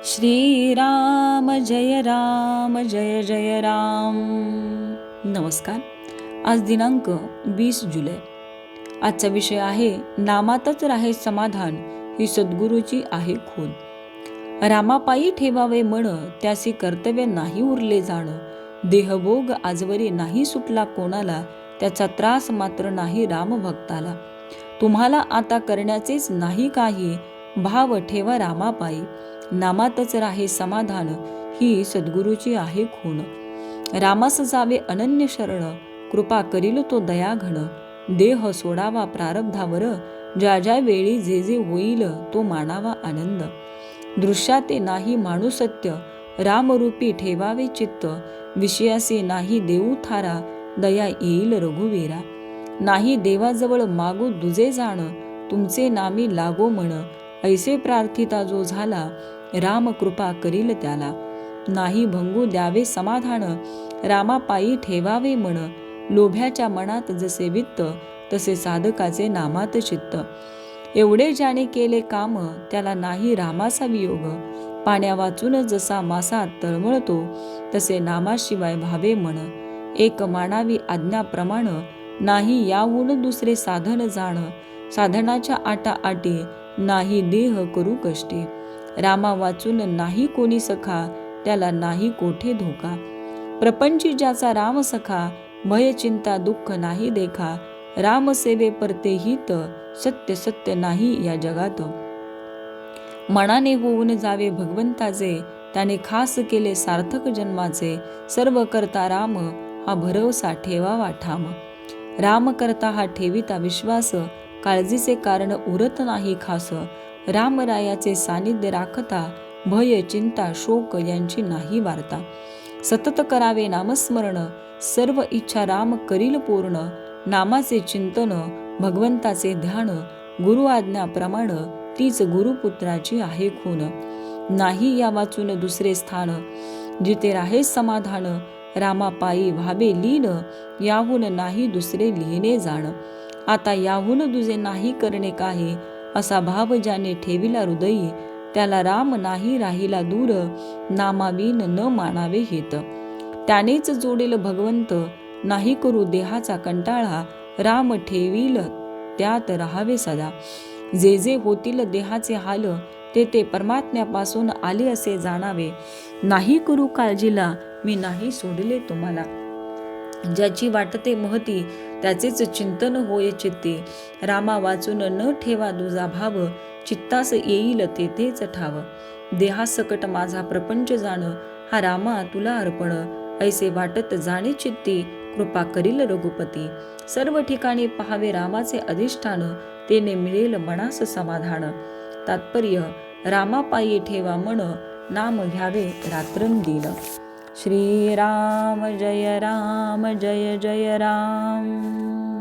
श्रीराम जय जय राम. नमस्कार. आज दिनांक 20 जुलै. आजचा विषय आहे नामातच राहे समाधान, ही सद्गुरूची आहे खून. रामापायी ठेवावे मन, त्यासी कर्तव्य नाही उरले जाण. देहभोग आजवरी नाही सुटला कोणाला, त्याचा त्रास मात्र नाही राम भक्ताला. तुम्हाला आता करण्याचेच नाही काही, भाव ठेवा रामापायी. नामातच राहे समाधान, ही सद्गुरूची आहे खूण. रामास जावे अनन्य शरण, कृपा करील तो दयाघन. देह सोडावा प्रारब्धावर, ज्या ज्या वेळी जे जे होईल तो मानावा आनंद. दृश्याते नाही माणू सत्य, रामरूपी ठेवावे चित्त. विषयासे नाही देऊ थारा, दया येईल रघुवीरा. नाही देवाजवळ मागू दुजे जाण, तुमचे नामी लागो म्हण. ऐसे प्रार्थिता जो झाला, राम कृपा करील त्याला. नाही भंगू द्यावे समाधान, रामापायी ठेवावे मन. लोभ्याच्या मनात जसे वित्त, तसे साधकाचे नामात चित्त. एवढे ज्याने केले काम, त्याला नाही रामाचा वियोग. पाण्या वाचून जसा मासा तळमळतो, तसे नामाशिवाय भावे मन. एक मानावी आज्ञाप्रमाण, नाही याहून दुसरे साधन जाण. साधनाच्या आटा आटी, नाही देह करू कष्टी. रामा वाचून नाही कोणी सखा, त्याला नाही कोठे धोका. प्रपंची ज्याचा राम सखा, भय चिंता दुःख नाही देखा. राम सेवे परते हित, सत्य सत्य नाही या जगात. मनाने होऊन जावे भगवंताचे, त्याने खास केले सार्थक जन्माचे. सर्व करता राम, हा भरवसा ठेवावा ठाम. राम करता हा ठेविता विश्वास, काळजीचे कारण उरत नाही खास. रामरायाचे सानिध्य राखता, भय चिंता शोक यांची नाही वार्ता. सतत करावे नामस्मरण, सर्व इच्छा राम करील पूर्ण. नामाचे चिंतन, भगवंताचे ध्यान. गुरु आज्ञा प्रमाण, तीच गुरुपुत्राची आहे खून. नाही या वाचून दुसरे स्थान, जिथे राहे समाधान. रामापायी व्हावे लीन, याहून नाही दुसरे लिहिणे जाण. आता याहून दुजे नाही करणे काही, असा भाव ज्याने ठेविला हृदयी. त्याला राम नाही राहिला दूर, नामाविन न मानावे हित. त्यानेच जोडेल भगवंत, नाही करू देहाचा कंटाळा. राम ठेवील त्यात राहावे सदा. जे जे होतील देहाचे हाल, ते ते परमात्म्यापासून आले असे जाणावे. नाही करू काळजीला, मी नाही सोडले तुम्हाला. ज्याची वाटते महती, त्याचेच चिंतन होय चित्ती. रामा वाचून न ठेवा दुजा भाव, चित्तास येईल तेथेच ठाव. देहासकट माझा प्रपंच जाण, हा रामा तुला अर्पण. ऐसे वाटत जाणे चित्ती, कृपा करील रघुपती. सर्व ठिकाणी पहावे रामाचे अधिष्ठान, तेने मिळेल मनास समाधान. तात्पर्य, रामापायी ठेवा मन, नाम घ्यावे रात्रंदिन. श्रीराम जय जय राम.